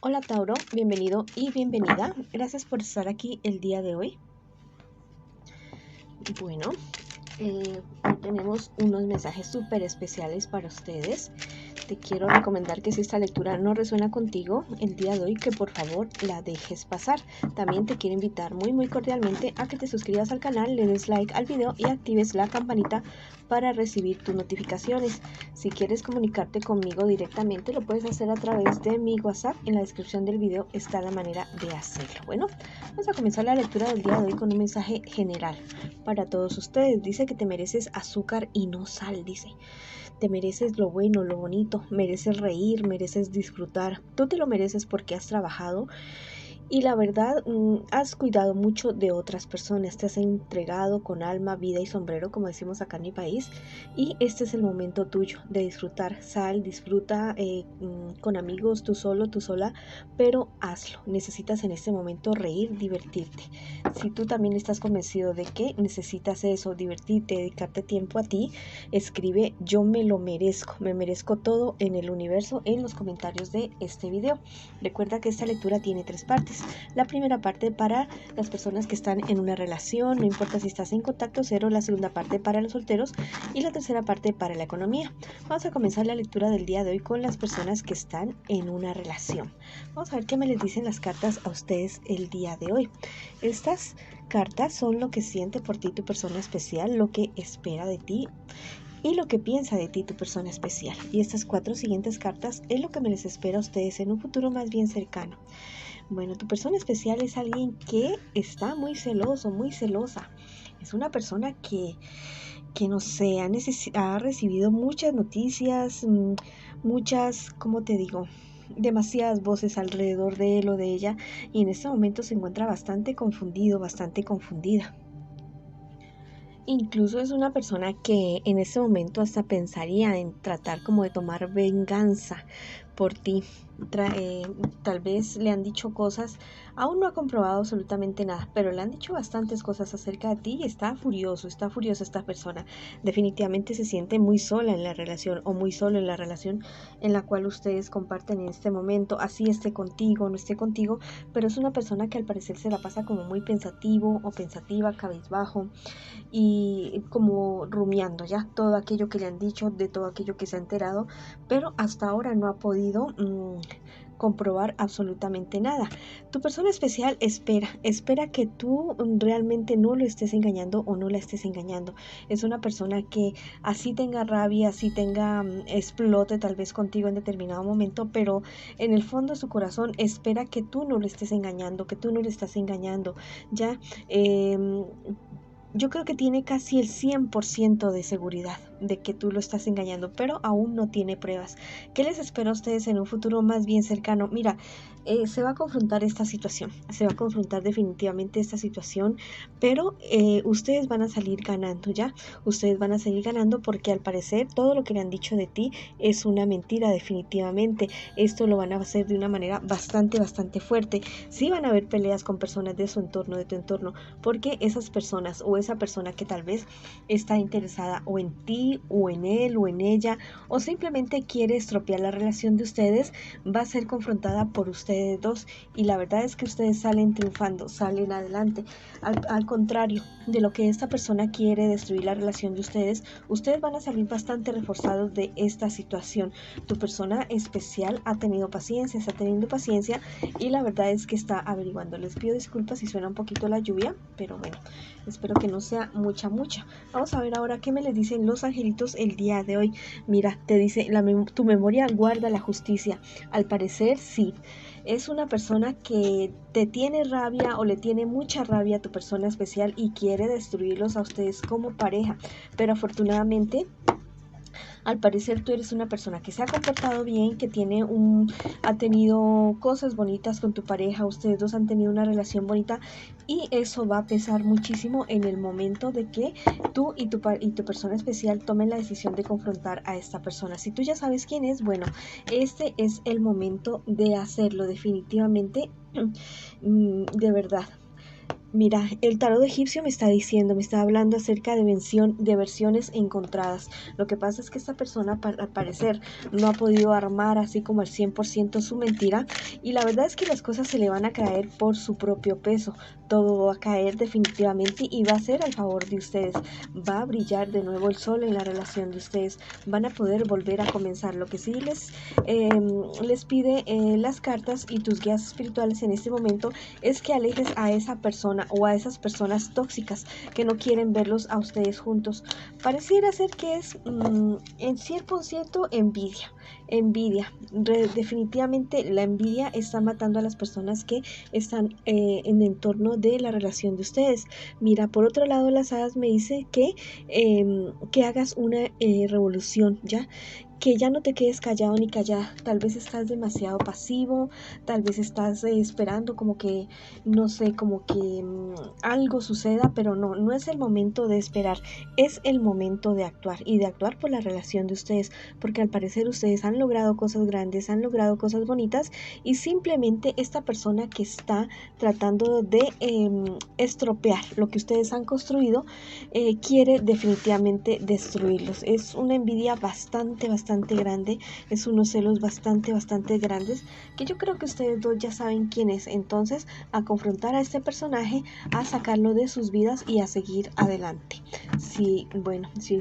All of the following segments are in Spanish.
Hola Tauro, bienvenido y bienvenida. Gracias por estar aquí el día de hoy. Bueno, hoy tenemos unos mensajes súper especiales para ustedes. Te quiero recomendar que si esta lectura no resuena contigo el día de hoy, que por favor la dejes pasar. También te quiero invitar muy cordialmente a que te suscribas al canal, le des like al video y actives la campanita para recibir tus notificaciones. Si quieres comunicarte conmigo directamente, lo puedes hacer a través de mi WhatsApp. En la descripción del video está la manera de hacerlo. Bueno, vamos a comenzar la lectura del día de hoy con un mensaje general para todos ustedes. Dice que te mereces azúcar y no sal, dice. Te mereces lo bueno, lo bonito, mereces reír, mereces disfrutar. Tú te lo mereces porque has trabajado y la verdad has cuidado mucho de otras personas, te has entregado con alma, vida y sombrero, como decimos acá en mi país, y este es el momento tuyo de disfrutar. Sal, disfruta con amigos, tú solo, tú sola, pero hazlo. Necesitas en este momento reír, divertirte. Si tú también estás convencido de que necesitas eso, divertirte, dedicarte tiempo a ti, escribe yo me lo merezco, me merezco todo en el universo en los comentarios de este video. Recuerda que esta lectura tiene 3 partes. La primera parte para las personas que están en una relación, no importa si estás en contacto cero. La segunda parte para los solteros y la tercera parte para la economía. Vamos a comenzar la lectura del día de hoy con las personas que están en una relación. Vamos a ver qué me les dicen las cartas a ustedes el día de hoy. Estas cartas son lo que siente por ti tu persona especial, lo que espera de ti y lo que piensa de ti tu persona especial. Y estas 4 siguientes cartas es lo que me les espera a ustedes en un futuro más bien cercano. Bueno, tu persona especial es alguien que está muy celoso, muy celosa. Es una persona que no sé, ha recibido muchas noticias, muchas, ¿cómo te digo? Demasiadas voces alrededor de él o de ella, y en este momento se encuentra bastante confundido, bastante confundida. Incluso es una persona que en este momento hasta pensaría en tratar como de tomar venganza por ti. Tal vez le han dicho cosas, aún no ha comprobado absolutamente nada, pero le han dicho bastantes cosas acerca de ti y está furiosa esta persona. Definitivamente se siente muy sola en la relación o muy solo en la relación en la cual ustedes comparten en este momento, así esté contigo o no esté contigo, pero es una persona que al parecer se la pasa como muy pensativo o pensativa, cabizbajo, y como rumiando ya todo aquello que le han dicho, de todo aquello que se ha enterado, pero hasta ahora no ha podido comprobar absolutamente nada. Tu persona especial espera que tú realmente no lo estés engañando o no la estés engañando. Es una persona que así tenga rabia, así tenga explote tal vez contigo en determinado momento, pero en el fondo de su corazón espera que tú no lo estés engañando, que tú no le estás engañando. Ya yo creo que tiene casi el 100% de seguridad de que tú lo estás engañando, pero aún no tiene pruebas. ¿Qué les espera a ustedes en un futuro más bien cercano? Mira, se va a confrontar esta situación, se va a confrontar definitivamente esta situación, pero ustedes van a salir ganando, ¿ya? Ustedes van a salir ganando porque al parecer todo lo que le han dicho de ti es una mentira definitivamente. Esto lo van a hacer de una manera bastante fuerte. Sí van a haber peleas con personas de su entorno, de tu entorno, porque esas personas o esa persona que tal vez está interesada o en ti o en él o en ella o simplemente quiere estropear la relación de ustedes, va a ser confrontada por ustedes dos, y la verdad es que ustedes salen triunfando, salen adelante. Al contrario de lo que esta persona quiere destruir la relación de ustedes, ustedes van a salir bastante reforzados de esta situación. Tu persona especial ha tenido paciencia, está teniendo paciencia, y la verdad es que está averiguando. Les pido disculpas si suena un poquito la lluvia, pero bueno, espero que no sea mucha. Vamos a ver ahora qué me les dicen los angelitos el día de hoy. Mira, te dice, tu memoria guarda la justicia. Al parecer sí, es una persona que te tiene rabia o le tiene mucha rabia a tu persona especial y quiere destruirlos a ustedes como pareja, pero afortunadamente al parecer tú eres una persona que se ha comportado bien, que ha tenido cosas bonitas con tu pareja, ustedes dos han tenido una relación bonita, y eso va a pesar muchísimo en el momento de que tú y tu persona especial tomen la decisión de confrontar a esta persona. Si tú ya sabes quién es, bueno, este es el momento de hacerlo definitivamente, de verdad. Mira, el tarot egipcio me está diciendo, me está hablando acerca de versiones encontradas. Lo que pasa es que esta persona, al parecer, no ha podido armar así como al 100% su mentira, y la verdad es que las cosas se le van a caer por su propio peso. Todo va a caer definitivamente y va a ser al favor de ustedes. Va a brillar de nuevo el sol en la relación de ustedes. Van a poder volver a comenzar. Lo que sí les pide las cartas y tus guías espirituales en este momento es que alejes a esa persona o a esas personas tóxicas que no quieren verlos a ustedes juntos. Pareciera ser que es en 100% envidia. Definitivamente la envidia está matando a las personas que están en el entorno de la relación de ustedes. Mira, por otro lado, las hadas me dice que hagas una revolución, ¿ya? Que ya no te quedes callado ni callada. Tal vez estás demasiado pasivo, tal vez estás esperando como que, no sé, como que algo suceda, pero no es el momento de esperar, es el momento de actuar y de actuar por la relación de ustedes, porque al parecer ustedes han logrado cosas grandes, han logrado cosas bonitas, y simplemente esta persona que está tratando de estropear lo que ustedes han construido, quiere definitivamente destruirlos. Es una envidia bastante grande, es unos celos bastante grandes, que yo creo que ustedes dos ya saben quién es. Entonces, a confrontar a este personaje, a sacarlo de sus vidas y a seguir adelante. Si, bueno, si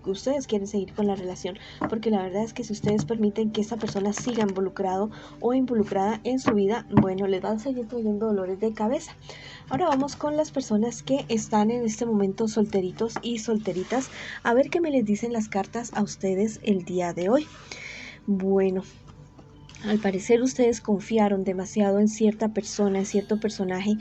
ustedes quieren seguir con la relación, porque la verdad es que si ustedes permiten que esta persona siga involucrado o involucrada en su vida, bueno, les van a seguir trayendo dolores de cabeza. Ahora vamos con las personas que están en este momento solteritos y solteritas, a ver qué me les dicen las cartas a ustedes el día de hoy. Bueno, al parecer ustedes confiaron demasiado en cierta persona, en cierto personaje,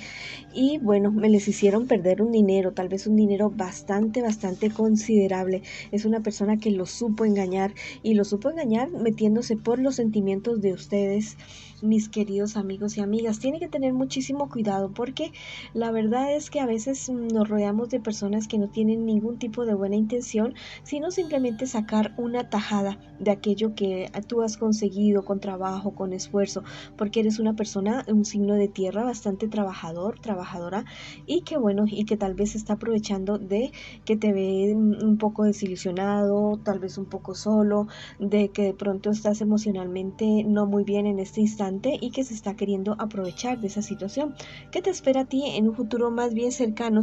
y bueno, me les hicieron perder un dinero, tal vez un dinero bastante considerable. Es una persona que los supo engañar, y los supo engañar metiéndose por los sentimientos de ustedes, mis queridos amigos y amigas. Tienen que tener muchísimo cuidado, porque la verdad es que a veces nos rodeamos de personas que no tienen ningún tipo de buena intención, sino simplemente sacar una tajada de aquello que tú has conseguido con trabajo, con esfuerzo, porque eres una persona, un signo de tierra bastante trabajadora, y que bueno, y que tal vez está aprovechando de que te ve un poco desilusionado, tal vez un poco solo, de que de pronto estás emocionalmente no muy bien en este instante, y que se está queriendo aprovechar de esa situación. ¿Qué te espera a ti en un futuro más bien cercano?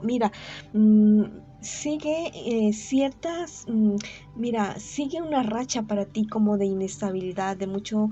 Mira, sigue sigue una racha para ti como de inestabilidad, de mucho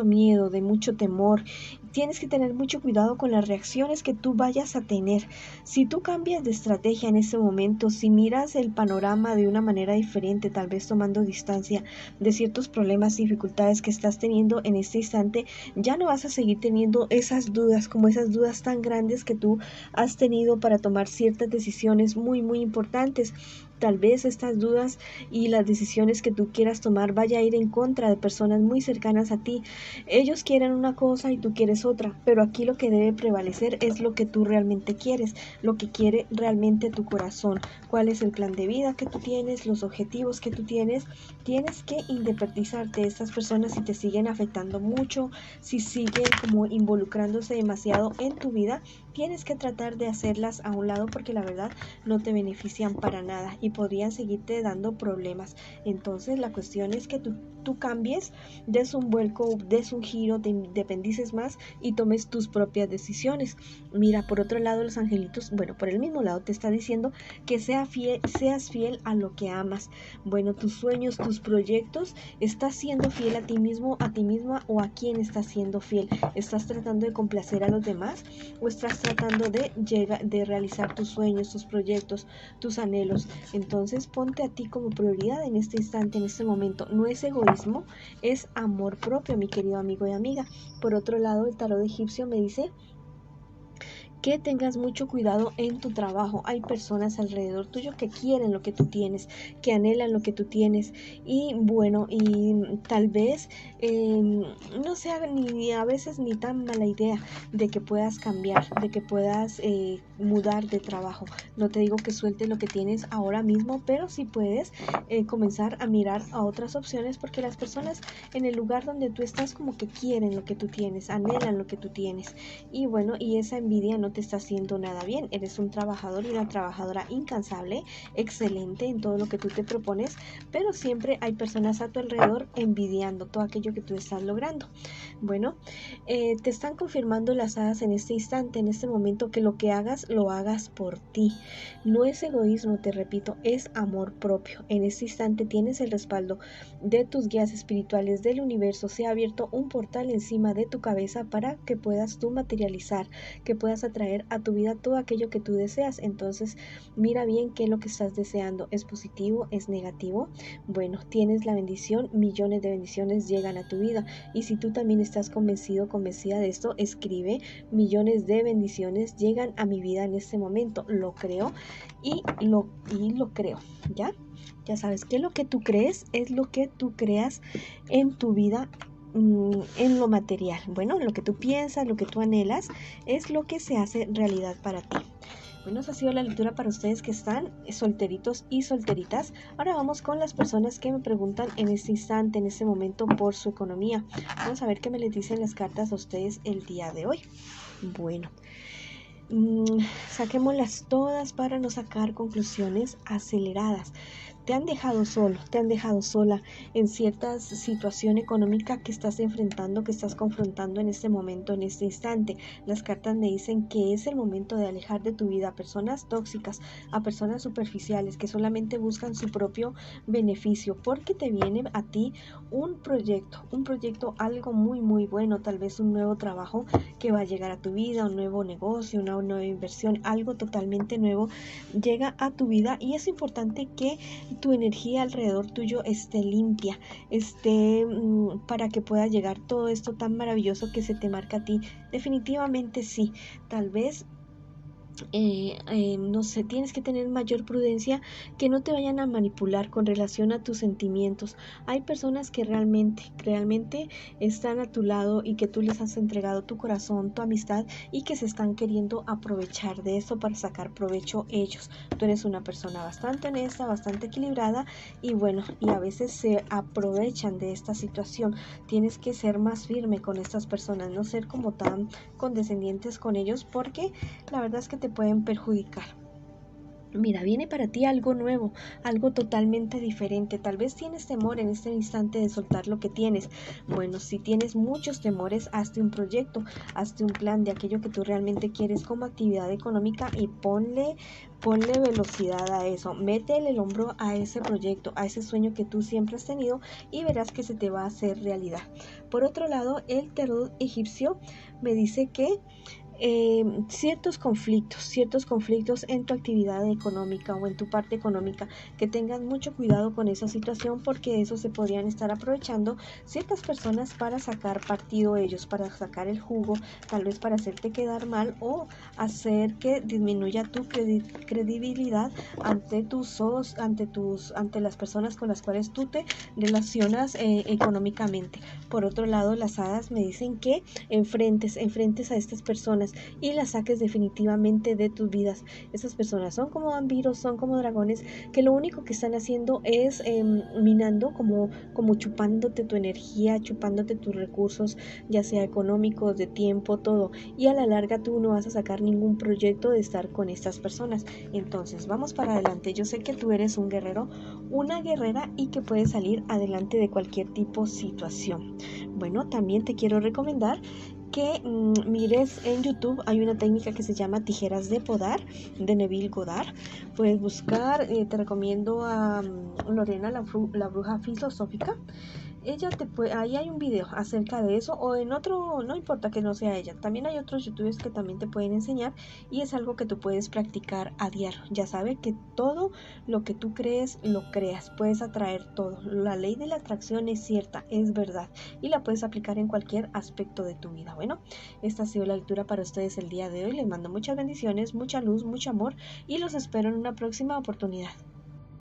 miedo, de mucho temor. Tienes que tener mucho cuidado con las reacciones que tú vayas a tener. Si tú cambias de estrategia en este momento, si miras el panorama de una manera diferente, tal vez tomando distancia de ciertos problemas y dificultades que estás teniendo en este instante, ya no vas a seguir teniendo esas dudas, como esas dudas tan grandes que tú has tenido para tomar ciertas decisiones muy importantes. Tal vez estas dudas y las decisiones que tú quieras tomar vaya a ir en contra de personas muy cercanas a ti. Ellos quieren una cosa y tú quieres otra, pero aquí lo que debe prevalecer es lo que tú realmente quieres, lo que quiere realmente tu corazón. ¿Cuál es el plan de vida que tú tienes, los objetivos que tú tienes? Tienes que independizarte de estas personas si te siguen afectando mucho, si siguen como involucrándose demasiado en tu vida. Tienes que tratar de hacerlas a un lado, porque la verdad no te benefician para nada y podrían seguirte dando problemas. Entonces la cuestión es que tú cambies, des un vuelco, des un giro, te independices más y tomes tus propias decisiones. Mira, por otro lado, los angelitos, bueno, por el mismo lado te está diciendo que seas fiel a lo que amas. Bueno, tus sueños, tus proyectos, estás siendo fiel a ti mismo, a ti misma, o a quién estás siendo fiel. ¿Estás tratando de complacer a los demás o estás tratando de realizar tus sueños, tus proyectos, tus anhelos? Entonces ponte a ti como prioridad en este instante, en este momento. No es egoísmo, es amor propio, mi querido amigo y amiga. Por otro lado, el tarot egipcio me dice que tengas mucho cuidado en tu trabajo. Hay personas alrededor tuyo que quieren lo que tú tienes, que anhelan lo que tú tienes, y bueno, y tal vez no sea ni a veces ni tan mala idea de que puedas cambiar, de que puedas mudar de trabajo. No te digo que sueltes lo que tienes ahora mismo, pero sí puedes comenzar a mirar a otras opciones, porque las personas en el lugar donde tú estás como que quieren lo que tú tienes, anhelan lo que tú tienes, y bueno, y esa envidia no te está haciendo nada bien. Eres un trabajador y una trabajadora incansable, excelente en todo lo que tú te propones, pero siempre hay personas a tu alrededor envidiando todo aquello que tú estás logrando. Bueno, te están confirmando las hadas en este instante, en este momento, que lo que hagas, lo hagas por ti. No es egoísmo, te repito, es amor propio. En este instante tienes el respaldo de tus guías espirituales del universo. Se ha abierto un portal encima de tu cabeza para que puedas tú materializar, que puedas atraer a tu vida todo aquello que tú deseas. Entonces, mira bien qué es lo que estás deseando. ¿Es positivo? ¿Es negativo? Bueno, tienes la bendición, millones de bendiciones llegan a tu vida. Y si tú también estás convencido, convencida de esto, escribe: millones de bendiciones llegan a mi vida en este momento. Lo creo y lo creo, ¿ya? Ya sabes que lo que tú crees es lo que tú creas en tu vida, en lo material. Bueno, lo que tú piensas, lo que tú anhelas, es lo que se hace realidad para ti. Bueno, esa ha sido la lectura para ustedes que están solteritos y solteritas. Ahora vamos con las personas que me preguntan en este instante, en este momento, por su economía. Vamos a ver qué me les dicen las cartas a ustedes el día de hoy. Bueno, saquémoslas todas para no sacar conclusiones aceleradas. Te han dejado solo, te han dejado sola en cierta situación económica que estás enfrentando, que estás confrontando en este momento, en este instante. Las cartas me dicen que es el momento de alejar de tu vida a personas tóxicas, a personas superficiales que solamente buscan su propio beneficio, porque te viene a ti un proyecto, algo muy muy bueno, tal vez un nuevo trabajo que va a llegar a tu vida, un nuevo negocio, una nueva inversión, algo totalmente nuevo llega a tu vida, y es importante que tu energía alrededor tuyo esté limpia, para que pueda llegar todo esto tan maravilloso que se te marca a ti. Definitivamente sí, tal vez no sé, tienes que tener mayor prudencia, que no te vayan a manipular con relación a tus sentimientos. Hay personas que realmente están a tu lado y que tú les has entregado tu corazón, tu amistad, y que se están queriendo aprovechar de eso para sacar provecho ellos. Tú eres una persona bastante honesta, bastante equilibrada, y bueno, y a veces se aprovechan de esta situación. Tienes que ser más firme con estas personas, no ser como tan condescendientes con ellos, porque la verdad es que te pueden perjudicar. Mira, viene para ti algo nuevo, algo totalmente diferente. Tal vez tienes temor en este instante de soltar lo que tienes. Bueno, si tienes muchos temores, hazte un proyecto, hazte un plan de aquello que tú realmente quieres como actividad económica, y ponle velocidad a eso. Métele el hombro a ese proyecto, a ese sueño que tú siempre has tenido, y verás que se te va a hacer realidad. Por otro lado, el tarot egipcio me dice que ciertos conflictos en tu actividad económica o en tu parte económica, que tengas mucho cuidado con esa situación, porque eso se podrían estar aprovechando ciertas personas para sacar partido ellos, para sacar el jugo, tal vez para hacerte quedar mal o hacer que disminuya tu credibilidad ante ante las personas con las cuales tú te relacionas económicamente. Por otro lado, las hadas me dicen que enfrentes a estas personas y las saques definitivamente de tus vidas. Esas personas son como vampiros, son como dragones, que lo único que están haciendo es minando, como chupándote tu energía, chupándote tus recursos, ya sea económicos, de tiempo, todo. Y a la larga tú no vas a sacar ningún proyecto de estar con estas personas. Entonces vamos para adelante. Yo sé que tú eres un guerrero, una guerrera, y que puedes salir adelante de cualquier tipo de situación. Bueno, también te quiero recomendar que mires en YouTube. Hay una técnica que se llama tijeras de podar, de Neville Goddard. Puedes buscar, te recomiendo a Lorena, la bruja filosófica. Ella ahí hay un video acerca de eso, o en otro, no importa que no sea ella, también hay otros youtubers que también te pueden enseñar, y es algo que tú puedes practicar a diario. Ya sabes que todo lo que tú crees, lo creas, puedes atraer todo. La ley de la atracción es cierta, es verdad, y la puedes aplicar en cualquier aspecto de tu vida. Bueno, esta ha sido la lectura para ustedes el día de hoy. Les mando muchas bendiciones, mucha luz, mucho amor, y los espero en una próxima oportunidad.